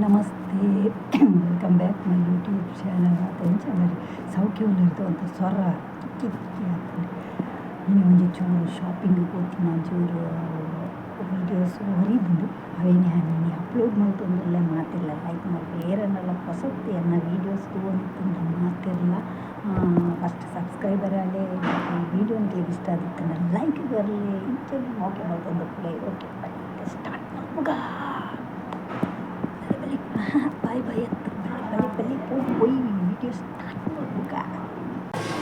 ನಮಸ್ತೆ welcome back my YouTube channel channel ಸೌಖ್ಯವನ್ನು ಅಂತ ಸ್ವರ ತಿಕ್ಕಿ ತಿಕ್ಕಿ ಆಗ್ತದೆ. ನೀನು ಒಂಜಿ ಚೂರು ಶಾಪಿಂಗ್ ಹೋಗ್ತೀನಿ ಒಂಚೂರು ವೀಡಿಯೋಸ್ ಹೊರಿದ್ದು ಅವೇನೇ ನೀನು ಅಪ್ಲೋಡ್ ಮಾಡ್ತಂದೆಲ್ಲ ಮಾತಿಲ್ಲ ಲೈಕ್ ಮಾಡಿ ಏರನ್ನೆಲ್ಲ ಹೊಸತಿ ಅನ್ನ ವೀಡಿಯೋಸ್ ತೊಗೊಂಡಿದ್ದ ಮಾತಿಲ್ಲ. ಫಸ್ಟ್ ಸಬ್ಸ್ಕ್ರೈಬರ್ ಅಲ್ಲೇ ವೀಡಿಯೋ ನಿಮಗೆ ಇಷ್ಟ ಆದಿತ್ತು ಲೈಕ್ ಬರಲಿ ಇಂಚಲ್ಲಿ ಓಕೆ ಮಾಡ್ತಂದು ಪ್ಲೇ ಓಕೆ ಸ್ಟಾರ್ಟ್ ಮಗ ಬಾಯ್ ಬಾಯ್ ಅಂತ ಬಲಿ ಹೋಗಿ ವಿಡಿಯೋ ಸ್ಟಾರ್ಟ್ ಮಾಡ್ಬೇಕ.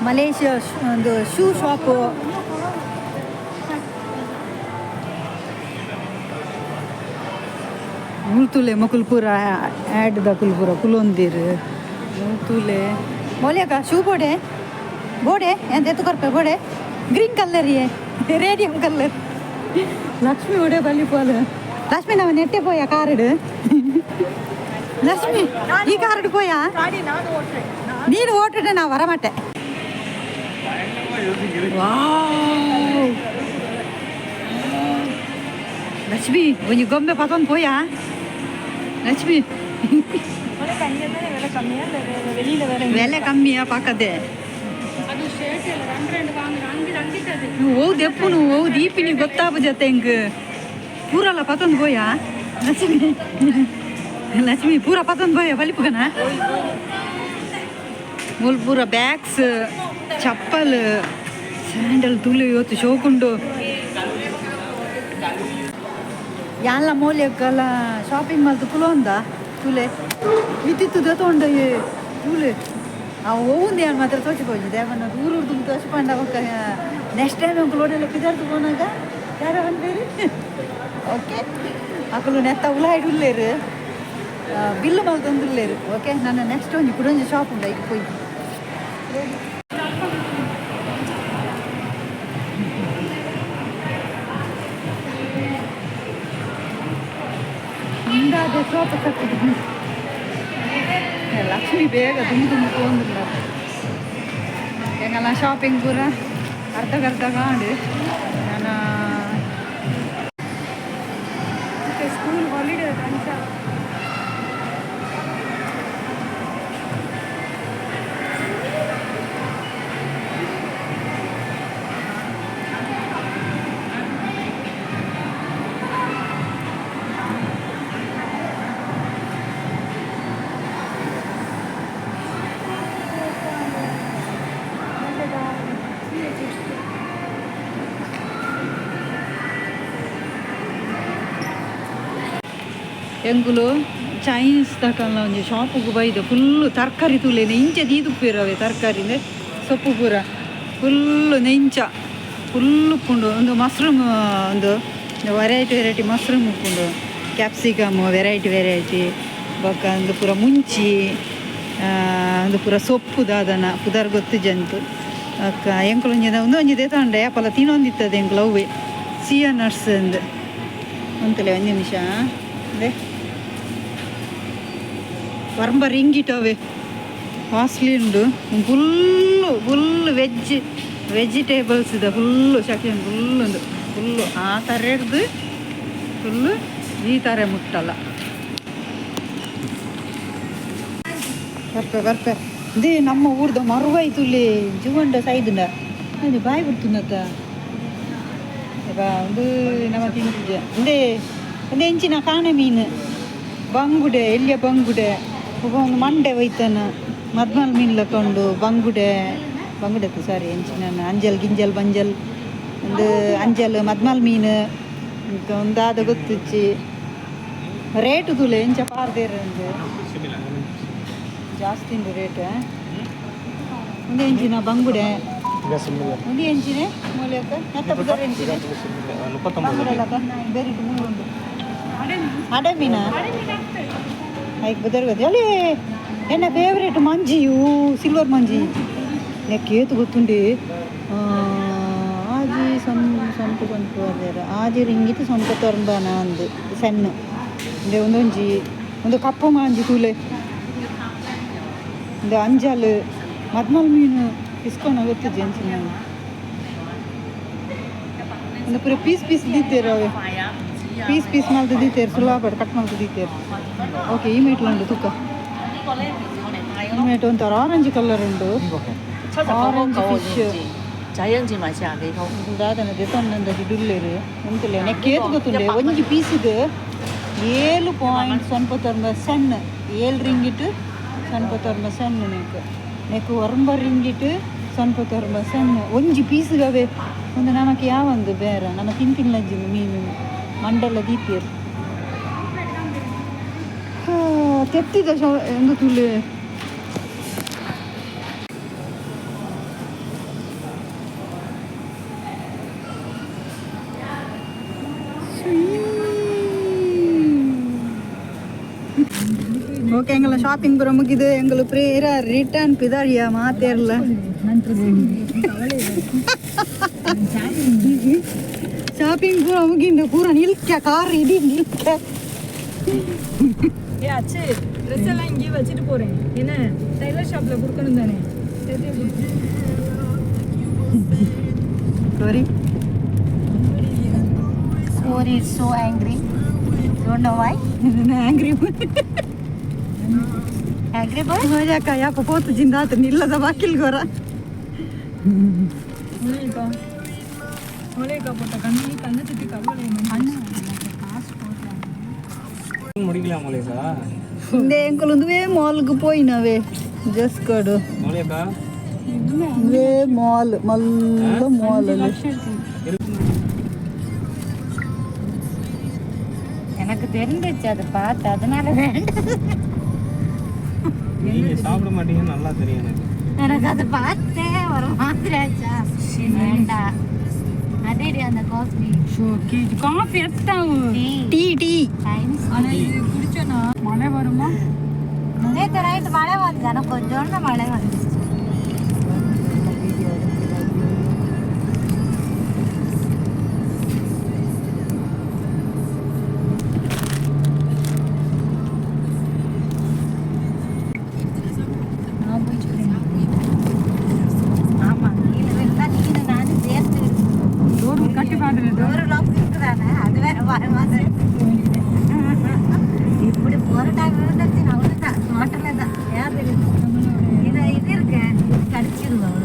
ಮಲೇಷ್ಯಾ ಒಂದು ಶೂ ಶಾಪು ಮುಳ್ತುಲೆ ಮಕುಲ್ಪುರ ಆ್ಯಡ್ ದ ಕುಲ್ಪುರ ಕುಲೊಂದಿರ್ ಮುಳ್ತುಲೆ ಮೊಲೆಕ ಶೂ ಬೋಡೆ ಬೋಡೆ ಎಂತ ಎತ್ತು ಕೊರ್ಪೆ ಬೋಡೆ green colour radium colour Lakshmi ಒಡೆ ಬಲ್ಲಿ ಪೋಲು ಲಕ್ಷ್ಮಿ ನಾವು ನೆಟ್ಟೆ ಪೋಯ ಕಾರಡು ಲಕ್ಷ್ಮಿ ಈ ಕಾರಡು ಪೋಯಾ ನೀನು ಓಟ್ರೆ ನಾವು ವರಮಟ್ಟೆ ಲಕ್ಷ್ಮಿ ಒಂಜಿ ಗೊಂಬೆ ಪತೊಂದು ಪೋಯಾ ಲಕ್ಷ್ಮಿ ಬೆಲೆ ಕಮ್ಮಿಯಾ ಪಾಕದೆ ಹೌದು ಎಪ್ಪುನು ಹೌದು ಈಪಿನಿ ಗೊತ್ತಾಪ ಜೊತೆ ಹೆಂಗೆ ಪೂರಲ್ಲ ಪತೊಂದು ಪೋಯಾ ಲಕ್ಷ್ಮಿ ಲಕ್ಷ್ಮಿ ಪೂರ ಪತೊಂದು ಪೋಯ ಬಲಿಪುಗನ ಮುಲ್ಪೂರ ಬ್ಯಾಗ್ಸ್ ಚಪ್ಪಲ್ ಸ್ಯಾಂಡಲ್ ತುಳು ಇವತ್ತು ಶೋಕುಂಡು ಎಲ್ಲ ಮೌಲ್ಯಕ್ಕಲ್ಲ ಶಾಪಿಂಗ್ ಮಾಡ್ತು ಕುಲೊಂದ ತುಲೆ ಇತ್ತಿತ್ತು ತೊಂಡ ತುಲೆ ಅವು ಹೋಗುಂದು ಏನು ಮಾತ್ರ ತೋಚಿపోయింది ఏమన్నా ఊరు తోచిపోండి ఒక నెక్స్ట్ టైం ఇంకోటి పిదర్కు పోనాక ಯಾರು ಅಂತೀರಿ ಓಕೆ ಅಕ್ಕಳು ನೆತ್ತ ಉಲಾಯ್ಡು ಉಳ್ಳೇರು ಬಿಲ್ಲು ಮಲ್ತೊಂದು ಉಳ್ಳೇರು ಓಕೆ ನನ್ನ ನೆಕ್ಸ್ಟ್ ಒಂದು ಕುಡೊಂದು ಶಾಪ್ ಉಂಡ ಈಗ ಪೋಯಿ ಮುಂದಾದ ಸೋಪ ಕಟ್ಟಿದ್ದು ಲಕ್ಷ್ಮಿ ಬೇಗ ತುಂಬ ತೊಂದಿಲ್ಲ ಹೆಂಗಲ್ಲ ಶಾಪಿಂಗ್ ಪೂರ ಅರ್ಧ ಕಾಂಡು ನಾನು ಸ್ಕೂಲ್ ಹಾಲಿಡೇ ಅಂಚ ಎಂಗುಲು ಚೈನೀಸ್ ತಕಲ್ಲ ಒಂಜಿ ಶಾಪಿಗೆ ಬೈದು ಫುಲ್ಲು ತರಕಾರಿ ತುಲೇನೆ ಇಂಚ ದೀದುಪ್ಪೇರವೆ ತರಕಾರಿ ಸೊಪ್ಪು ಪೂರ ಫುಲ್ಲು ನೆಂಚ ಫುಲ್ಲು ಉಪ್ಪುಂಡು ಒಂದು ಮಶ್ರೂಮ್ ಒಂದು ವೆರೈಟಿ ಮಶ್ರೂಮ್ ಉಪ್ಪುಂಡು ಕ್ಯಾಪ್ಸಿಕಮ್ ವೆರೈಟಿ ಬೊಕ್ಕ ಒಂದು ಪೂರ ಮುಂಚಿ ಒಂದು ಪೂರ ಸೊಪ್ಪು ದಾದನ ಪುದರ್ ಗೊತ್ತು ಜಂತು ಅಕ್ಕ ಎಂಕುಲು ಒಂದೊಂಜಿ ದೇತಂಡೆ ಅಪ್ಪಲ್ಲ ತಿನ್ನೊಂದಿತ್ತದ ಎಂಕುಲು ಅವೇ ಸಿಯಾ ನಟ್ಸ್ ಅಂದು ಅಂತಲೇ ಒಂದು ನಿಮಿಷ ಅದೇ ವರ್ಂಬರ್ ಹಿಂಗಿಟ್ಟವೆ ಕಾಸ್ಟ್ಲಿ ಉಂಡು ಫುಲ್ಲು ವೆಜಿಟೇಬಲ್ಸ್ ಇದೆ ಫುಲ್ಲು ಶಕ್ತಿ ಫುಲ್ಲು ಆ ಥರ ಹಿಡ್ದು ಫುಲ್ಲು ಈ ಥರ ಮುಟ್ಟಲ್ಲ ಬರ್ಪೆ ಇದೇ ನಮ್ಮ ಊರ್ದ ಮರುವಾಯ್ತು ಇಲ್ಲಿ ಜೀವಂಡ ಸೈದಿಂದ ಅದು ಬಾಯಿ ಬಿಡ್ತುಂದತ್ತ ಈಗ ಒಂದು ನಮ್ಮ ತಿಂತಿದ್ದೆ ಒಂದೇ ಇಂಚಿನ ಕಾಣೆ ಮೀನು ಬಂಗುಡೆ ಎಲ್ಲಿಯ ಬಂಗುಡೆ ಒಂದು ಮಂಡೆ ಒಯ್ತಾನ ಮದ್ಮಲ್ ಮೀನು ಲಕೊಂಡು ಬಂಗುಡೆ ಸಾರಿ ಎಂಚಿನ ಅಂಜಲ್ ಗಿಂಜಲ್ ಬಂಜಲ್ ಒಂದು ಅಂಜಲ್ ಮದ್ಮಲ್ ಮೀನು ಒಂದಾದ ಗೊತ್ತಿಚ್ಚಿ ರೇಟು ತುಲೆ ಎಂಚ ಪಾರ್ದೇರ ಜಾಸ್ತಿ ಉಂಟು ರೇಟ್ ಒಂದು ಎಂಚಿನ ಬಂಗುಡೆ ಒಂದು ಎಂಚಿನ ಮೂಲೆಕ ನೆತ್ತ ಬುದರ ಎಂಚಿನ ಬಂಗುಡೆಲ್ಲಕ ಬೇರೆ ಮೂರು ಉಂಟು ಅಡೆ ಮೀನ ಆಯ್ಕೆ ಬದರ್ಗದೆ ಅಲ್ಲಿ ಎನ್ನ ಫೇವ್ರೇಟ್ ಮಂಜಿಯು ಸಿಲ್ವರ್ ಮಂಜಿ ನೆಕ್ಕೇತು ಗೊತ್ತುಂಡಿ ಆಜಿ ಸಂಪು ಅದೇರ ಆಜಿ ರಿಂಗಿತು ಸೊಂಟ ತೊರಂಬಾನ ಅಂದು ಸಣ್ಣ ಅಂದರೆ ಒಂದೊಂಜಿ ಒಂದು ಕಪ್ಪು ಮಾಂಜಿ ತೂಲೆ ಒಂದು ಅಂಜಲ್ ಮದ್ಮಲ್ ಮೀನು ಇಸ್ಕೊಂಡು ಗೊತ್ತಿದ್ದೆ ಅಂಚಿನ ಒಂದು ಪೂರ ಪೀಸ್ ದಿದ್ದೇರವೆ ಪೀಸ್ ಮಾಡ್ತಿದ್ದೀರಿ ಸುಲಭ ಕಟ್ ಮಾಡ್ತಿದ್ದೀರಿ ಓಕೆ ಈ ಮೇಟ್ಲ ಉಂಟು ತೂಕ ಈ ಮೇಟ್ ಒಂಥರ ಆರೆಂಜ್ ಕಲರ್ ಉಂಟು ಆರೆಂಜ್ ಫಿಶ್ ದಾದನ ದೆತೊಂದಂದ ದುಲ್ಲೇರು ಉಂಟುಲೆ ನೆಕ್ಕೇತು ಗೊತ್ತುಂಡೆ ಒಂಜಿ ಪೀಸಿಗೆ 7.90 ಸಣ್ಣ 7 ರಿಂಗಿಟ್ 90 ಸಣ್ಣ ನೆಕ್ಕು ಒರಂಬ ರಿಂಗಿಟ್ 90 ಸಣ್ಣ ಒಂಜಿ ಪೀಸ್ಗವೆ ಒಂದು ನಮಗೆ ಯಾವಂದು ಬೇರೆ ನಮ್ಮ ತಿಂತಿಲ್ಲಜ್ಜಿನ ಮೀನು ಮಂಡೆಲ್ಲ ದೀತಿಯರು ತೆತ್ತಿದ ಒಂದು ತುಳ್ಳೆ ಓಕೆ ಎಂಗೆಲ್ಲ ಶಾಪಿಂಗ್ ಬರೋ ಮುಗಿದು ಎಂಗಳು ಪ್ರೇರ ರಿಟರ್ನ್ ಪಿದಾರಿಯ ಮಾತೇರಲ್ಲ ஷாப்பிங் பூரா முகின்ற பூரா நிற்க கார் இடி நிற்க ஆச்சு ட்ரெஸ் எல்லாம் இங்கேயே வச்சுட்டு போறேன் என்ன டைலர் ஷாப்ல கொடுக்கணும் தானே sorry is so angry don't know why angry boy ಮಜಾಕ ಯಾಕೋ ಪೋತು ಜಿಂದಾತ ನಿಲ್ಲದ ಬಾಕಿಲ್ ಗೋರ போட்ட கண்ணு சுத்தி கவலை முடிக்கலாம் மலேசா இந்த எங்களுந்துவே மாலுக்கு போயினவே ஜஸ்கடு மலேக்கா வே மால் மல்ல மால் எனக்கு தெரிஞ்சிச்சு அதை பார்த்து அதனால நீங்க சாப்பிட மாட்டீங்க நல்லா தெரியும் எனக்கு அதை பார்த்தே ஒரு மாதிரி ஆச்சா வேண்டாம் அதேடி அந்த காஃபி காஃபி எத்தாவும் டீ ஆனா இது குடிச்சோன்னா மழை வருமா நேற்று நைட்டு மழை வந்து ஆனால் கொஞ்சோண்டு மழை வந்துச்சு இப்படி போற டைம் இருந்துச்சு அவ்வளோதான் ஹோட்டலே தான் யார் இது இருக்கு கடிச்சிருவோம்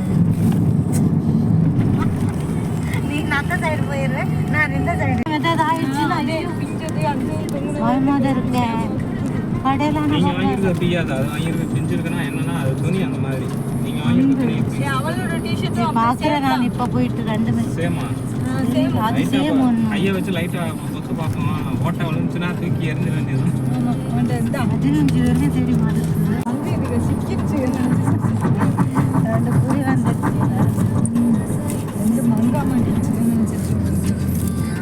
நீ அந்த சைடு போயிரு நான் இந்த சைடு ஏதாவது ஆயிடுச்சு இருக்கேன் கடையில செஞ்சிருக்கேன்னா என்னன்னா அது துணி அந்த மாதிரி நீங்க வாங்கி அவளோட டிஷர்ட் பாக்குறேன் நான் இப்ப போயிட்டு 2 மினிட் சேம் அது சேம் ஒன்று ஐயா வச்சு லைட்டா கொத்து பார்ப்போம் ஓட்டை விழுந்துச்சுன்னா தூக்கி எறிஞ்சிட வேண்டியதுதான் அது நிமிஷம் தெரியுமா வந்து இதுக்கு சிக்கிடுச்சு 2 பூரி வந்துடுச்சு 2 மங்கா மாட்டிடுச்சுன்னு நினைச்சிட்டு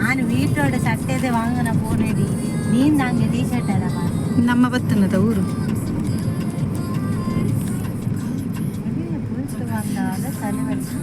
ನಾನು வீட்டோட சட்டையதை வாங்கின போனேடி நீ நாங்க டிஷர்ட் அடமா நம்ம பத்துனத ஊரு போயிட்டு வந்தால தலை வலிச்சு